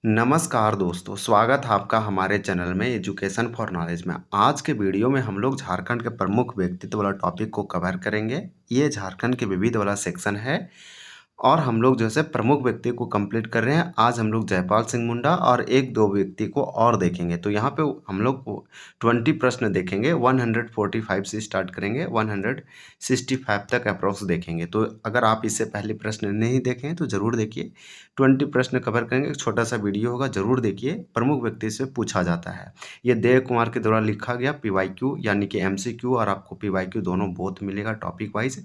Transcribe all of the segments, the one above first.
नमस्कार दोस्तों, स्वागत है आपका हमारे चैनल में एजुकेशन फॉर नॉलेज में। आज के वीडियो में हम लोग झारखंड के प्रमुख व्यक्तित्व वाला टॉपिक को कवर करेंगे। ये झारखंड के विविध वाला सेक्शन है और हम लोग जैसे प्रमुख व्यक्ति को कंप्लीट कर रहे हैं। आज हम लोग जयपाल सिंह मुंडा और एक दो व्यक्ति को और देखेंगे। तो यहाँ पे हम लोग 20 प्रश्न देखेंगे। 145 से स्टार्ट करेंगे, 165 तक अप्रोक्स देखेंगे। तो अगर आप इससे पहले प्रश्न नहीं देखें तो ज़रूर देखिए। 20 प्रश्न कवर करेंगे, एक छोटा सा वीडियो होगा, ज़रूर देखिए। प्रमुख व्यक्ति से पूछा जाता है। ये देव कुमार के द्वारा लिखा गया PYQ यानी कि MCQ और आपको PYQ दोनों बोथ मिलेगा टॉपिक वाइज।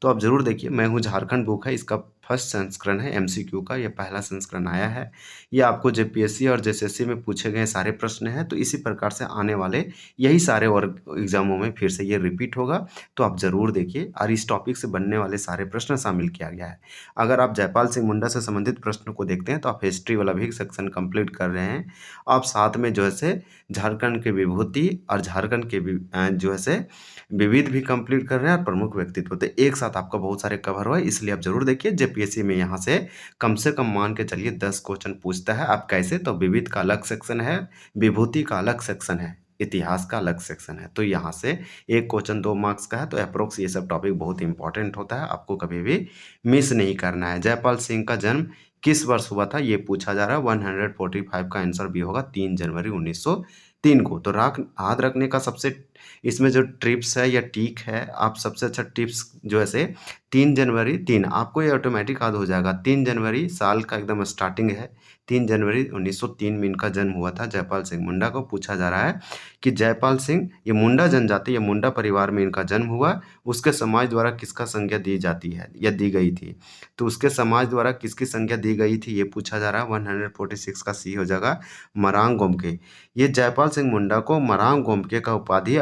तो आप ज़रूर देखिए। मैं हूँ झारखंड बुक है, इसका फर्स्ट संस्करण है MCQ का, ये पहला संस्करण आया है। ये आपको JPSC और JSSC में पूछे गए सारे प्रश्न हैं। तो इसी प्रकार से आने वाले यही सारे और एग्जामों में फिर से ये रिपीट होगा। तो आप ज़रूर देखिए और इस टॉपिक से बनने वाले सारे प्रश्न शामिल किया गया है। अगर आप जयपाल सिंह मुंडा से संबंधित प्रश्न को देखते हैं तो आप हिस्ट्री वाला भी सेक्शन कंप्लीट कर रहे हैं। आप साथ में जो है से झारखंड के विभूति और झारखंड के जो है से विविध भी कंप्लीट कर रहे हैं और प्रमुख व्यक्तित्व। तो एक साथ आपका बहुत सारे कवर हुआ है, इसलिए आप जरूर देखिए। JPSC में यहाँ से कम मान के चलिए 10 क्वेश्चन पूछता है। आप कैसे? तो विविध का अलग सेक्शन है, विभूति का अलग सेक्शन है, इतिहास का अलग सेक्शन है। तो यहाँ से एक क्वेश्चन 2 मार्क्स का है। तो अप्रोक्स ये सब टॉपिक बहुत इंपॉर्टेंट होता है, आपको कभी भी मिस नहीं करना है। जयपाल सिंह का जन्म किस वर्ष हुआ था ये पूछा जा रहा है। 145 का आंसर भी होगा 3 जनवरी 1903 को। तो याद रखने का सबसे इसमें जो ट्रिप्स है या टीक है, आप सबसे अच्छा टिप्स जो है से 3 जनवरी 3, आपको ये ऑटोमेटिक याद हो जाएगा। 3 जनवरी साल का एकदम स्टार्टिंग है। 3 जनवरी 1903 में इनका जन्म हुआ था। जयपाल सिंह मुंडा को पूछा जा रहा है कि जयपाल सिंह, ये मुंडा जनजाति या मुंडा परिवार में इनका जन्म हुआ, उसके समाज द्वारा किसका संज्ञा दी जाती है या दी गई थी। तो उसके समाज द्वारा किसकी संज्ञा दी गई थी ये पूछा जा रहा है। 146 का सी हो जाएगा मरांग गोमके। ये जयपाल सिंह मुंडा को मरांग गोमके का उपाधि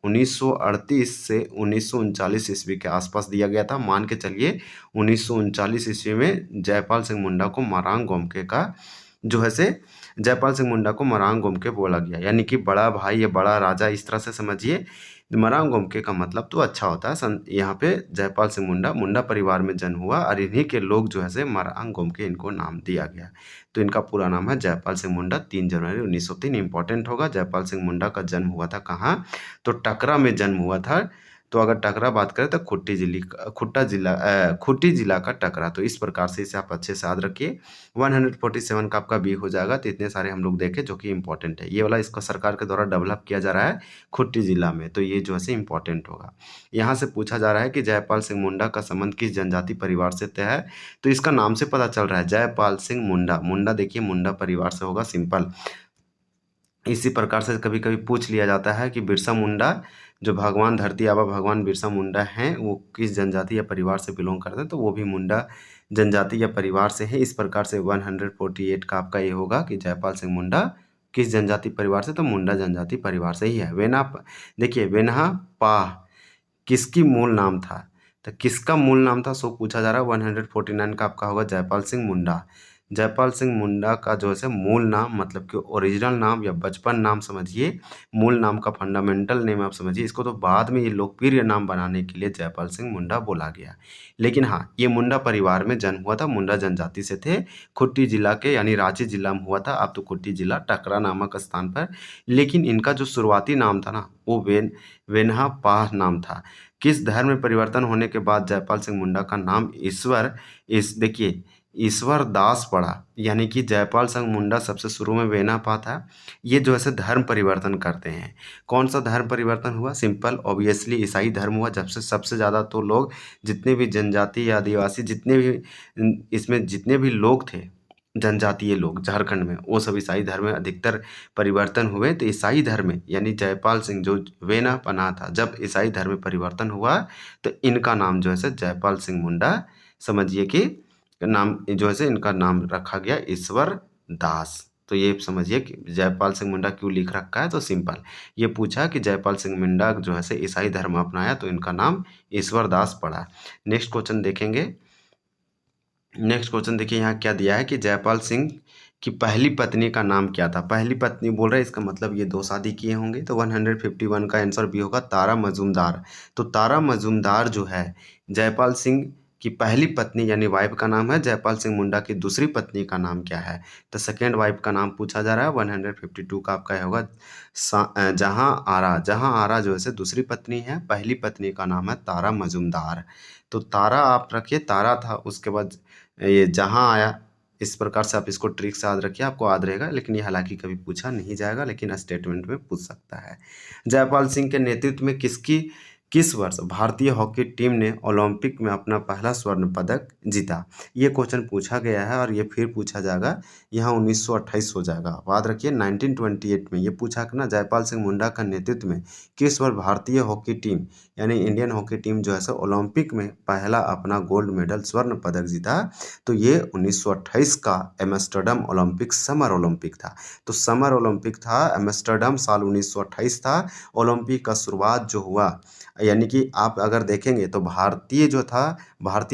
1938 से 1939 ईस्वी के आसपास दिया गया था। मान के चलिए 1939 ईस्वी में जयपाल सिंह मुंडा को मरांग गोमके का जो है से जयपाल सिंह मुंडा को मरांग गोमके बोला गया, यानी कि बड़ा भाई या बड़ा राजा, इस तरह से समझिए। मरांग गोमके का मतलब तो अच्छा होता है। यहाँ पे जयपाल सिंह मुंडा मुंडा परिवार में जन्म हुआ और इन्हीं के लोग जो है से मरांग गोमके इनको नाम दिया गया। तो इनका पूरा नाम है जयपाल सिंह मुंडा। 3 जनवरी 1903 इंपॉर्टेंट होगा। जयपाल सिंह मुंडा का जन्म हुआ था कहाँ? तो टकरा में जन्म हुआ था। तो अगर टकरा बात करें तो खूंटी जिला का टकरा। तो इस प्रकार से इसे आप अच्छे से याद रखिए। 147 का आपका बी हो जाएगा। तो इतने सारे हम लोग देखें जो कि इंपॉर्टेंट है। ये वाला इसका सरकार के द्वारा डेवलप किया जा रहा है खूंटी जिला में। तो ये जो है इंपॉर्टेंट होगा। यहाँ से पूछा जा रहा है कि जयपाल सिंह मुंडा का संबंध किस जनजाति परिवार से तय है। तो इसका नाम से पता चल रहा है, जयपाल सिंह मुंडा। मुंडा देखिए मुंडा परिवार से होगा, सिंपल। इसी प्रकार से कभी कभी पूछ लिया जाता है कि बिरसा मुंडा, जो भगवान धरती आबा भगवान बिरसा मुंडा हैं, वो किस जनजाति या परिवार से बिलोंग करते हैं। तो वो भी मुंडा जनजाति या परिवार से है। इस प्रकार से 148 का आपका ये होगा कि जयपाल सिंह मुंडा किस जनजाति परिवार से, तो मुंडा जनजाति परिवार से ही है। देखिए वेनहा पाह किसकी मूल नाम था। तो किसका मूल नाम था सो पूछा जा रहा है। 149 का आपका होगा जयपाल सिंह मुंडा। जयपाल सिंह मुंडा का जो है मूल नाम, मतलब कि ओरिजिनल नाम या बचपन नाम समझिए, मूल नाम का फंडामेंटल नेम आप समझिए इसको। तो बाद में ये लोकप्रिय नाम बनाने के लिए जयपाल सिंह मुंडा बोला गया। लेकिन हाँ, ये मुंडा परिवार में जन्म हुआ था, मुंडा जनजाति से थे। खुट्टी जिला के यानी रांची जिला में हुआ था, अब तो खुट्टी जिला टकरा नामक स्थान पर। लेकिन इनका जो शुरुआती नाम था ना, वो वेनहा पाह नाम था। किस धर्म में परिवर्तन होने के बाद जयपाल सिंह मुंडा का नाम देखिए ईश्वर दास पड़ा। यानी कि जयपाल सिंह मुंडा सबसे शुरू में वेना पा था। ये जो है धर्म परिवर्तन करते हैं। कौन सा धर्म परिवर्तन हुआ? सिंपल, ऑब्वियसली ईसाई धर्म हुआ। जब से सबसे ज़्यादा तो लोग, जितने भी जनजाति या आदिवासी, जितने भी इसमें जितने भी लोग थे जनजातीय लोग झारखंड में, वो सब ईसाई धर्म में अधिकतर परिवर्तन हुए। तो ईसाई धर्म में यानी जयपाल सिंह जो वेना पना था, जब ईसाई धर्म में परिवर्तन हुआ तो इनका नाम जो है जयपाल सिंह मुंडा समझिए कि नाम जो है इनका नाम रखा गया ईश्वर दास। तो ये समझिए कि जयपाल सिंह मुंडा क्यों लिख रखा है। तो सिंपल ये पूछा कि जयपाल सिंह मुंडा जो है ईसाई धर्म अपनाया तो इनका नाम ईश्वर दास पड़ा। नेक्स्ट क्वेश्चन देखेंगे। नेक्स्ट क्वेश्चन देखिए यहाँ क्या दिया है कि जयपाल सिंह की पहली पत्नी का नाम क्या था। पहली पत्नी बोल रहे हैं, इसका मतलब ये 2 शादी किए होंगे। तो 151 का आंसर भी होगा तारा मजूमदार। तो तारा मजूमदार जो है जयपाल सिंह की पहली पत्नी यानी वाइफ का नाम है, जयपाल सिंह मुंडा की दूसरी पत्नी का नाम क्या है? तो सेकेंड वाइफ का नाम पूछा जा रहा है। 152 का आपका होगा जहां आरा। जहां आरा जो है दूसरी पत्नी है, पहली पत्नी का नाम है तारा मजुमदार। तो तारा आप रखिए, तारा था, उसके बाद ये जहां आया। इस प्रकार से आप इसको ट्रिक से याद रखिए, आपको याद रहेगा, लेकिन ये हालांकि कभी पूछा नहीं जाएगा, लेकिन स्टेटमेंट में पूछ सकता है। जयपाल सिंह के नेतृत्व में किस वर्ष भारतीय हॉकी टीम ने ओलंपिक में अपना पहला स्वर्ण पदक जीता? ये क्वेश्चन पूछा गया है और ये फिर पूछा जाएगा। यहाँ 1928 हो जाएगा, याद रखिए। 1928 में ये पूछा कि ना, जयपाल सिंह मुंडा का नेतृत्व में किस वर्ष भारतीय हॉकी टीम यानी इंडियन हॉकी टीम जो है सो ओलंपिक में पहला अपना गोल्ड मेडल स्वर्ण पदक जीता? तो ये 1928 का एम्स्टर्डम ओलंपिक समर ओलंपिक था। तो समर ओलंपिक था, एम्स्टर्डम साल 1928 था। ओलंपिक का शुरुआत जो हुआ, यानी कि आप अगर देखेंगे तो भारतीय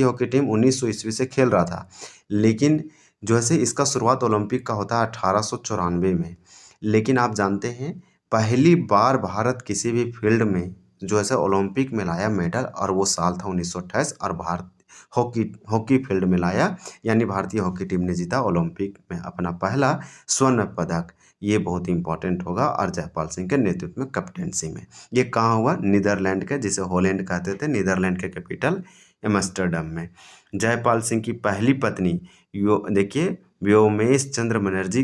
हॉकी टीम 1900 ईस्वी से खेल रहा था, लेकिन जो है इसका शुरुआत ओलंपिक का होता है 1894 में। लेकिन आप जानते हैं, पहली बार भारत किसी भी फील्ड में जो है ओलंपिक में लाया मेडल, और वो साल था 1928, और भारत हॉकी हॉकी फील्ड में लाया, यानी भारतीय हॉकी टीम ने जीता ओलंपिक में अपना पहला स्वर्ण पदक। ये बहुत इंपॉर्टेंट होगा, और जयपाल सिंह के नेतृत्व में कैप्टेंसी में। ये कहाँ हुआ? नीदरलैंड के, जिसे हॉलैंड कहते थे, नीदरलैंड के कैपिटल एम्स्टर्डम में। जयपाल सिंह की पहली पत्नी देखिए व्योमेश चंद्र बनर्जी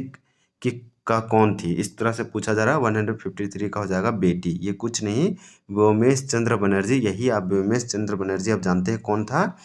की का कौन थी? इस तरह से पूछा जा रहा है। 153 का हो जाएगा बेटी। ये कुछ नहीं, व्योमेश चंद्र बनर्जी, यही आप व्योमेश चंद्र बनर्जी आप जानते हैं कौन था,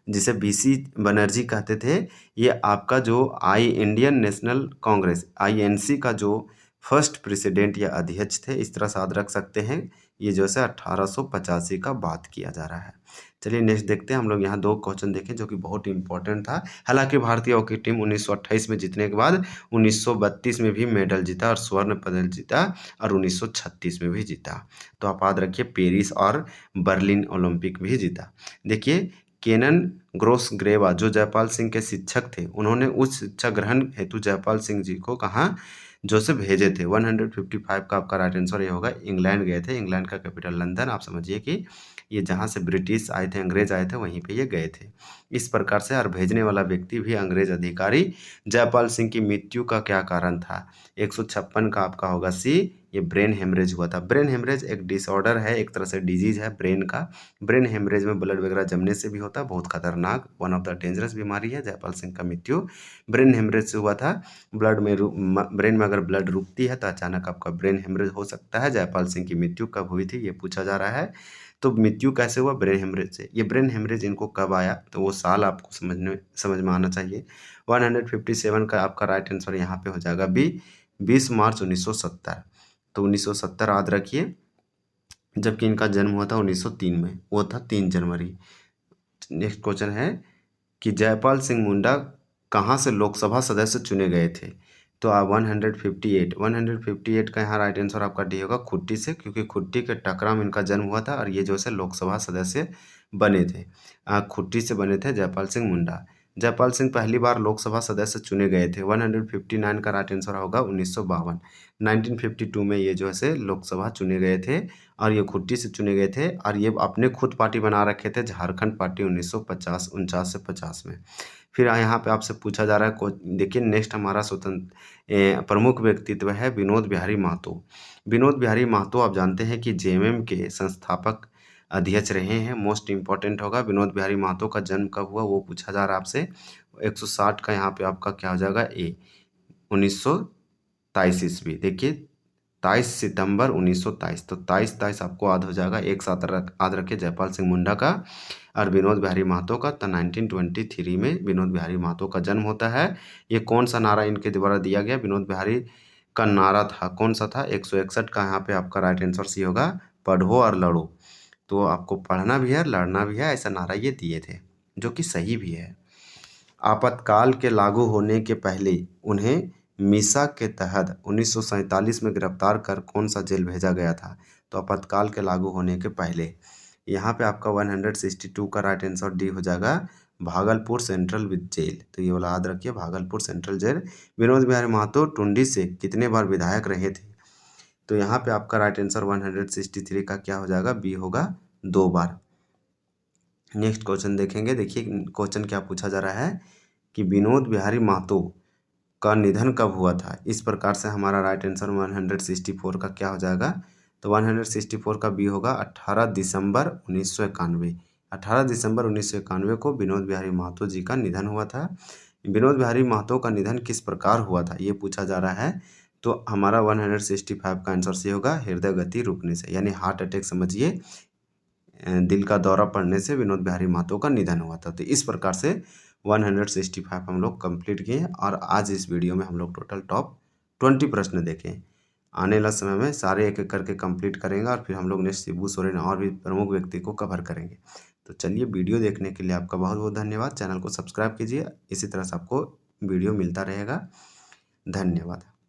जिसे बीसी बनर्जी कहते थे। ये आपका जो इंडियन नेशनल कांग्रेस आईएनसी का जो फर्स्ट प्रेसिडेंट या अध्यक्ष थे, इस तरह से याद रख सकते हैं। ये जो है 1885 का बात किया जा रहा है। चलिए नेक्स्ट देखते हैं। हम लोग यहाँ दो क्वेश्चन देखें जो कि बहुत इंपॉर्टेंट था। हालांकि भारतीय हॉकी टीम 1928 में जीतने के बाद 1932 में भी मेडल जीता और स्वर्ण पदक जीता, और 1936 में भी जीता। तो आप याद रखिए, पेरिस और बर्लिन ओलंपिक भी जीता। देखिए, केनन ग्रोसग्रेवा जो जयपाल सिंह के शिक्षक थे, उन्होंने उच्च शिक्षा ग्रहण हेतु जयपाल सिंह जी को कहाँ जो से भेजे थे। 155 का आपका राइट आंसर ये होगा। इंग्लैंड गए थे, इंग्लैंड का कैपिटल लंदन। आप समझिए कि ये जहाँ से ब्रिटिश आए थे, अंग्रेज आए थे, वहीं पे ये गए थे। इस प्रकार से, और भेजने वाला व्यक्ति भी अंग्रेज अधिकारी। जयपाल सिंह की मृत्यु का क्या कारण था? 156 का आपका होगा सी, ये ब्रेन हेमरेज हुआ था। ब्रेन हेमरेज एक डिसऑर्डर है, एक तरह से डिजीज है ब्रेन का। ब्रेन हेमरेज में ब्लड वगैरह जमने से भी होता है, बहुत खतरनाक, वन ऑफ द डेंजरस बीमारी है। जयपाल सिंह का मृत्यु ब्रेन हेमरेज से हुआ था। ब्रेन में अगर ब्लड रुकती है तो अचानक आपका ब्रेन हेमरेज हो सकता है। जयपाल सिंह की मृत्यु कब हुई थी, ये पूछा जा रहा है। तो मृत्यु कैसे हुआ? ब्रेन हेमरेज से। ये ब्रेन हेमरेज इनको कब आया, तो वो साल आपको समझ में आना चाहिए। 157 का आपका राइट आंसर यहाँ पे हो जाएगा बी, 20 मार्च 1970। तो 1970 याद रखिए, जबकि इनका जन्म हुआ था 1903 में, वो था 3 जनवरी। नेक्स्ट क्वेश्चन है कि जयपाल सिंह मुंडा कहाँ से लोकसभा सदस्य चुने गए थे? तो आप 158 का यहाँ राइट आंसर आपका डी होगा, खुट्टी से, क्योंकि खुट्टी के टकरा में इनका जन्म हुआ था, और ये जो है लोकसभा सदस्य बने थे। खुट्टी से बने थे जयपाल सिंह मुंडा। जयपाल सिंह पहली बार लोकसभा सदस्य चुने गए थे। 159 का राइट आंसर होगा 1952। 1952 में ये जो है लोकसभा चुने गए थे, और ये खुट्टी से चुने गए थे, और ये अपने खुद पार्टी बना रखे थे, झारखंड पार्टी, 1949 से 50 में। फिर यहाँ पे आपसे पूछा जा रहा है, देखिए नेक्स्ट हमारा स्वतंत्र प्रमुख व्यक्तित्व है विनोद बिहारी महतो। विनोद बिहारी महतो आप जानते हैं कि जेएमएम के संस्थापक अध्यक्ष रहे हैं। मोस्ट इंपॉर्टेंट होगा, विनोद बिहारी महतो का जन्म कब हुआ वो पूछा जा रहा है आपसे। 160 का यहाँ पे आपका क्या हो जाएगा ए, 1923 ईस्वी। देखिए 23 सितंबर 1923, तो 23 आपको याद हो जाएगा। एक साथ याद रखिए, जयपाल सिंह मुंडा का और विनोद बिहारी महतो का। तो 1923 में विनोद बिहारी महतो का जन्म होता है। ये कौन सा नारा इनके द्वारा दिया गया? विनोद बिहारी का नारा था, कौन सा था? 161 का यहाँ पे आपका राइट आंसर सी होगा, पढ़ो और लड़ो। तो आपको पढ़ना भी है, लड़ना भी है, ऐसा नारा ये दिए थे, जो कि सही भी है। आपातकाल के लागू होने के पहले उन्हें मीसा के तहत 1947 में गिरफ्तार कर कौन सा जेल भेजा गया था? तो आपातकाल के लागू होने के पहले, यहाँ पे आपका 162 का राइट आंसर डी हो जाएगा, भागलपुर सेंट्रल विद जेल। तो ये वाला याद रखिए, भागलपुर सेंट्रल जेल। विनोद बिहारी महतो टुंडी से कितने बार विधायक रहे थे? तो यहाँ पे आपका राइट आंसर 163 का क्या हो जाएगा, बी होगा, 2 बार। नेक्स्ट क्वेश्चन देखेंगे। देखिए क्वेश्चन क्या पूछा जा रहा है कि विनोद बिहारी महतो का निधन कब हुआ था। इस प्रकार से हमारा राइट आंसर 164 का क्या हो जाएगा, तो 164 का बी होगा 18 दिसंबर 1991। 18 दिसंबर 1991 को विनोद बिहारी महतो जी का निधन हुआ था। विनोद बिहारी महतो का निधन किस प्रकार हुआ था ये पूछा जा रहा है, तो हमारा 165 का आंसर से होगा हृदय गति रुकने से, यानी हार्ट अटैक समझिए, दिल का दौरा पड़ने से विनोद बिहारी महतो का निधन हुआ था। तो इस प्रकार से 165 हम लोग कंप्लीट किए और आज इस वीडियो में हम लोग टोटल टॉप 20 प्रश्न देखें। आने वाला समय में सारे एक एक करके कंप्लीट करेंगे और फिर हम लोग नेक्स्ट शिबू सोरेन और भी प्रमुख व्यक्ति को कवर करेंगे। तो चलिए, वीडियो देखने के लिए आपका बहुत बहुत धन्यवाद। चैनल को सब्सक्राइब कीजिए, इसी तरह से आपको वीडियो मिलता रहेगा। धन्यवाद।